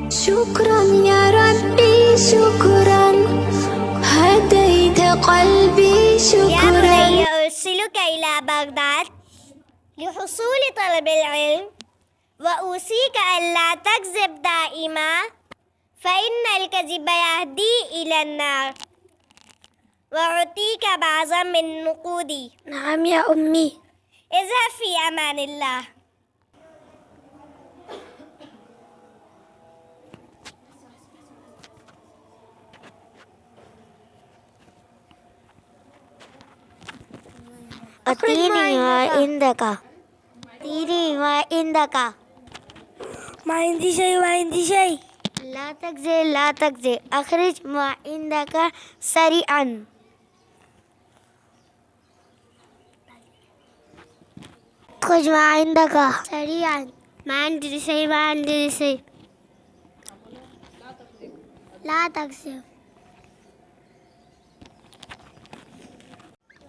شكرا يا ربي شكرا، هديت قلبي يا شكرا. بني أرسلك إلى بغداد لحصول طلب العلم، وأوصيك ألا تكذب دائما، فإن الكذب يهدي إلى النار. وأعطيك بعضا من نقودي. نعم يا أمي. اذهب في أمان الله. أعطيني ما عندك. أعطيني ما عندك. ما عندي شيء، ما عندي شيء. لا تكذب لا تكذب، أخرج ما عندك سريعا. أخرج ما عندك سريعا. ما عندي شيء، ما عندي شيء. لا تكذب.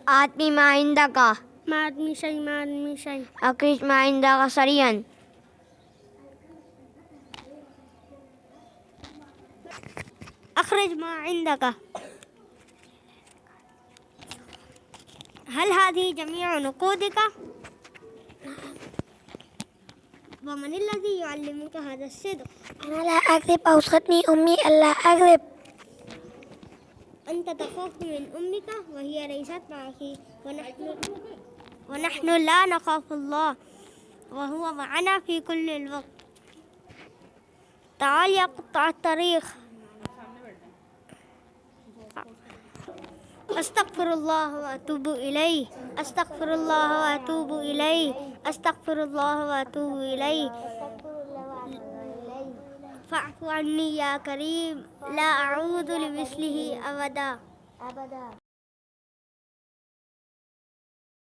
أعطني ما عندك. ما عندي شيء، ما عندي شيء. أخرج ما عندك سريعا. أخرج ما عندك. هل هذه جميع نقودك؟ ومن الذي يعلمك هذا الصدق؟ أنا لا أكذب، أوصتني أمي ألا أكذب. أنت تخاف من أمك وهي ليست معك، ونحن لا نخاف الله وهو معنا في كل الوقت. تعال يا قطع الطريق. أستغفر الله وأتوب إليه، أستغفر الله وأتوب إليه، أستغفر الله وأتوب إليه. فاعف عني يا كريم، لا أعود لمثله أبدا.